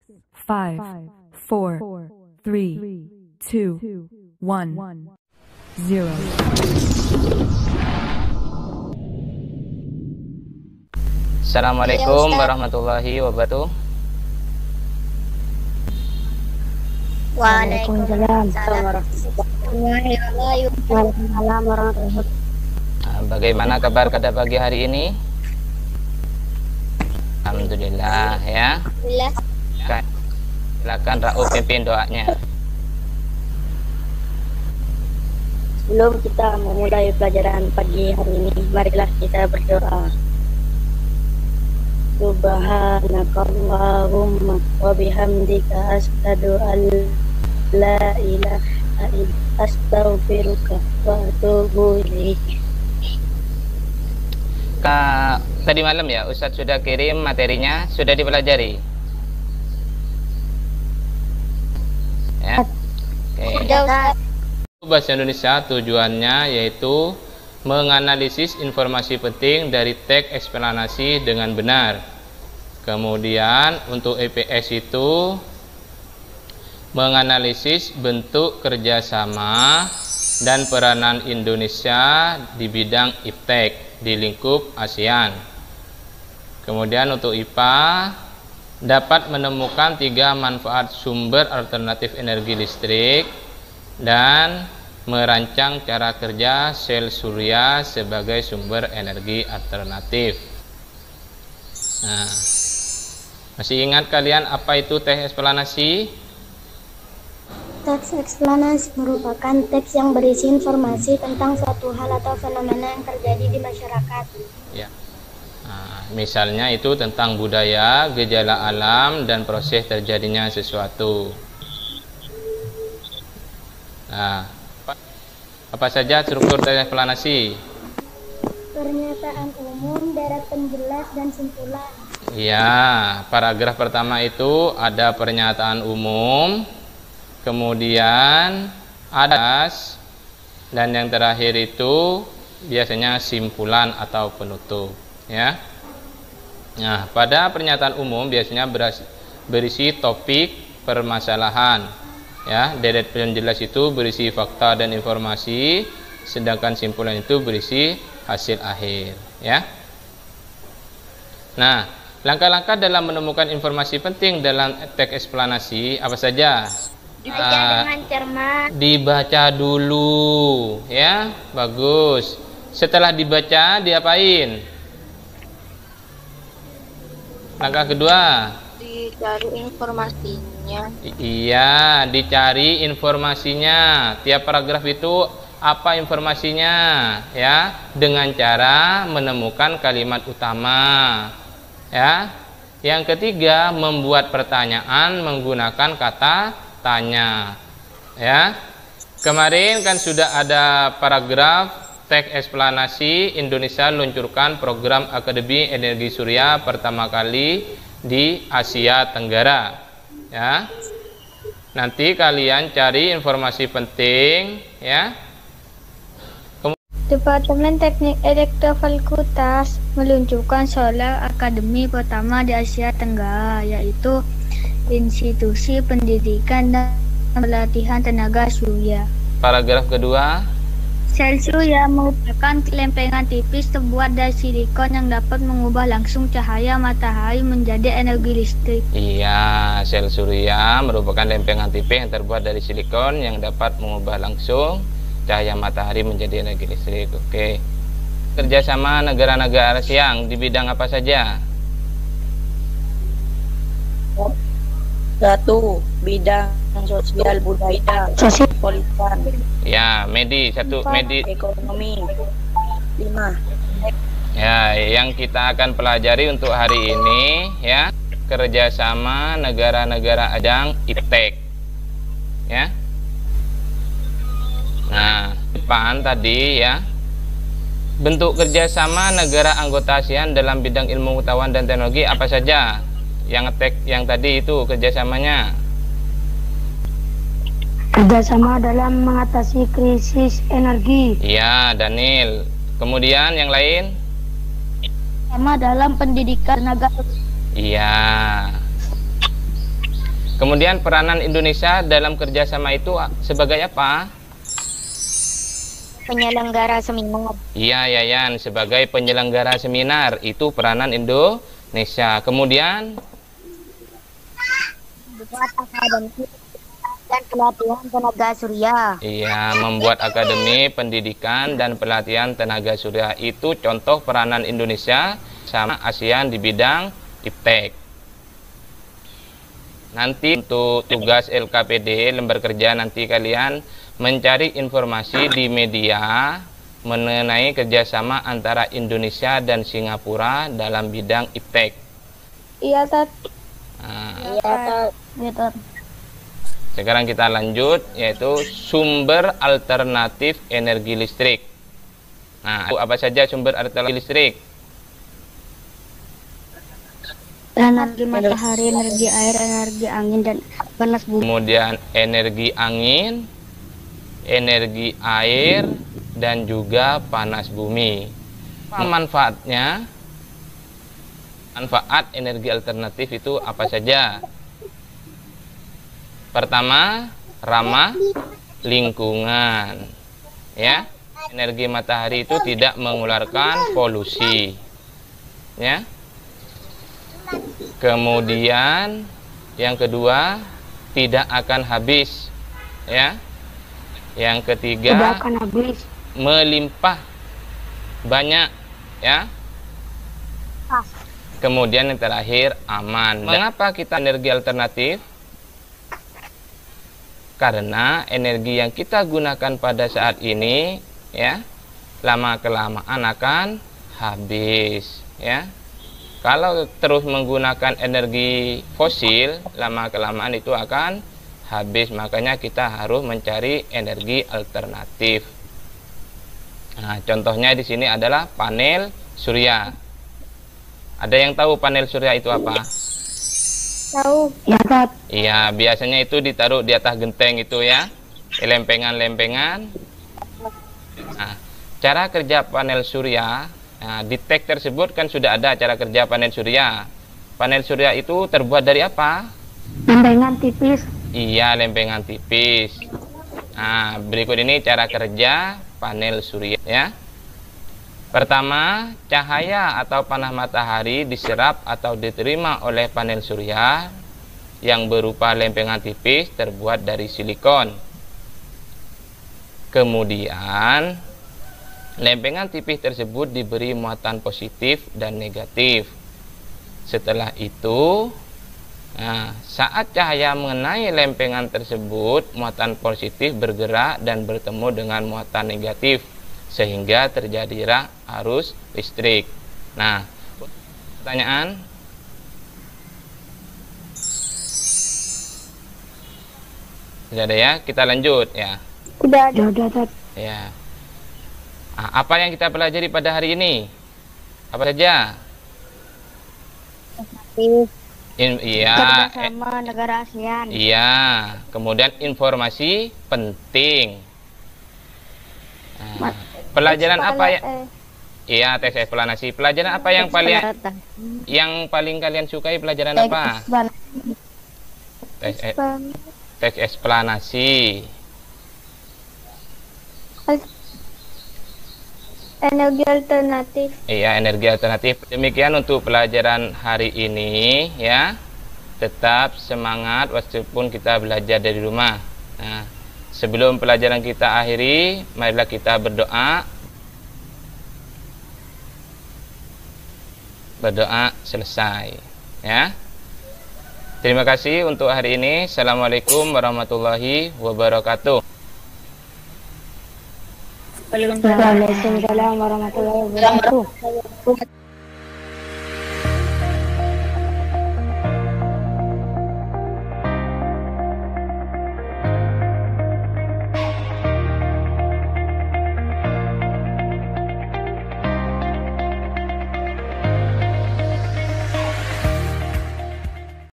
5, 4, 3, 2, 1, 0. Assalamualaikum warahmatullahi wabarakatuh. Waalaikumsalam warahmatullahi wabarakatuh. Bagaimana kabar pada pagi hari ini? Alhamdulillah ya. Silakan Rauf pimpin doanya. Sebelum kita memulai pelajaran pagi hari ini, marilah kita berdoa. Subhanakallahumma wa bihamdika asyhadu an la ilaha illa astaghfiruka wa atubu ilaik. Tadi malam ya Ustadz sudah kirim materinya, sudah dipelajari ya. Oke. Bahasa Indonesia tujuannya yaitu menganalisis informasi penting dari teks eksplanasi dengan benar. Kemudian untuk EPS itu menganalisis bentuk kerjasama dan peranan Indonesia di bidang iptek di lingkup ASEAN. Kemudian untuk IPA dapat menemukan 3 manfaat sumber alternatif energi listrik dan merancang cara kerja sel surya sebagai sumber energi alternatif. Nah, masih ingat kalian apa itu teks eksplanasi? Teks eksplanasi merupakan teks yang berisi informasi tentang suatu hal atau fenomena yang terjadi di masyarakat. Ya. Nah, misalnya itu tentang budaya, gejala alam, dan proses terjadinya sesuatu. Nah, apa saja struktur teks eksplanasi? Pernyataan umum, deret penjelas, dan simpulan. Ya, paragraf pertama itu ada pernyataan umum, kemudian ada dan yang terakhir itu biasanya simpulan atau penutup ya. Nah, pada pernyataan umum biasanya berisi topik permasalahan ya, deret penjelas itu berisi fakta dan informasi, sedangkan simpulan itu berisi hasil akhir ya. Nah, langkah-langkah dalam menemukan informasi penting dalam teks eksplanasi apa saja? Dibaca dengan cermat. Dibaca dulu ya, bagus. Setelah dibaca diapain? Langkah kedua, Dicari informasinya. iya, dicari informasinya. Tiap paragraf itu apa informasinya ya, dengan cara menemukan kalimat utama ya. Yang ketiga, membuat pertanyaan menggunakan kata tanya ya. Kemarin kan sudah ada paragraf teks eksplanasi Indonesia luncurkan program Akademi Energi Surya pertama kali di Asia Tenggara ya. Nanti kalian cari informasi penting ya. Departemen Teknik Elektrofakultas meluncurkan Solar Akademi pertama di Asia Tenggara, yaitu institusi pendidikan dan pelatihan tenaga surya. Paragraf kedua, Sel surya merupakan lempengan tipis terbuat dari silikon yang dapat mengubah langsung cahaya matahari menjadi energi listrik. iya, sel surya merupakan lempengan tipis yang terbuat dari silikon yang dapat mengubah langsung cahaya matahari menjadi energi listrik. Oke. Kerjasama negara-negara ASEAN di bidang apa saja? 1. Bidang sosial budaya, politan. Ya, medis. 1 medis. Ekonomi. 5. Ya, yang kita akan pelajari untuk hari ini ya, kerjasama negara-negara ASEAN iptek ya. Nah, depan tadi ya, bentuk kerjasama negara anggota ASEAN dalam bidang ilmu pengetahuan dan teknologi apa saja? Yang ngetek yang tadi itu kerjasamanya. Kerjasama dalam mengatasi krisis energi. Iya, Daniel. Kemudian yang lain? Sama dalam pendidikan tenaga. Iya. Kemudian peranan Indonesia dalam kerjasama itu sebagai apa? Penyelenggara seminar. Iya, Yayan, sebagai penyelenggara seminar itu peranan Indonesia. Kemudian Buat akademi dan pelatihan tenaga surya. iya, membuat akademi pendidikan dan pelatihan tenaga surya itu contoh peranan Indonesia sama ASEAN di bidang iptek. Nanti untuk tugas LKPD, lembar kerja, nanti kalian mencari informasi di media mengenai kerjasama antara Indonesia dan Singapura dalam bidang iptek. Iya, Tat. Nah, Iya, Tat. sekarang kita lanjut, yaitu sumber alternatif energi listrik. Nah, apa saja sumber alternatif listrik? Energi matahari, energi air, energi angin, dan panas bumi. Kemudian energi angin, energi air, dan juga panas bumi. Manfaatnya, manfaat energi alternatif itu apa saja? Pertama, ramah lingkungan. Ya, energi matahari itu tidak mengeluarkan polusi. Ya. Kemudian yang kedua, tidak akan habis, ya. Yang ketiga, Tidak akan habis. melimpah banyak, ya. Kemudian yang terakhir, aman. Mengapa kita energi alternatif? Karena energi yang kita gunakan pada saat ini, ya, lama kelamaan akan habis, ya. Kalau terus menggunakan energi fosil, lama kelamaan itu akan habis. Makanya kita harus mencari energi alternatif. Nah, contohnya di sini adalah panel surya. Ada yang tahu panel surya itu apa? Tahu. Ya, Tat. Iya, biasanya itu ditaruh di atas genteng itu, ya, lempengan-lempengan. Nah, cara kerja panel surya. Nah, di teks tersebut kan sudah ada cara kerja panel surya. Panel surya itu terbuat dari apa? Lempengan tipis. Iya, lempengan tipis. Nah, berikut ini cara kerja panel surya, ya. Pertama, cahaya atau panas matahari diserap atau diterima oleh panel surya yang berupa lempengan tipis terbuat dari silikon. Kemudian, lempengan tipis tersebut diberi muatan positif dan negatif. Setelah itu, nah, saat cahaya mengenai lempengan tersebut, muatan positif bergerak dan bertemu dengan muatan negatif, sehingga terjadilah arus listrik. Nah, pertanyaan? Sudah ada ya? Kita lanjut ya. Udah ada. Udah, Tat. Ya. Nah, apa yang kita pelajari pada hari ini? Apa saja? Iya. Kerjasama negara ASEAN. Iya. Kemudian informasi penting. Nah, pelajaran apa ya? Iya, teks eksplanasi. Pelajaran apa yang paling kalian sukai? Pelajaran apa? Teks eksplanasi. Energi alternatif. Iya, energi alternatif. Demikian untuk pelajaran hari ini, ya. Tetap semangat meskipun kita belajar dari rumah. Nah, sebelum pelajaran kita akhiri, marilah kita berdoa. Berdoa selesai, ya. Terima kasih untuk hari ini. Assalamualaikum warahmatullahi wabarakatuh. Waalaikumsalam warahmatullahi wabarakatuh.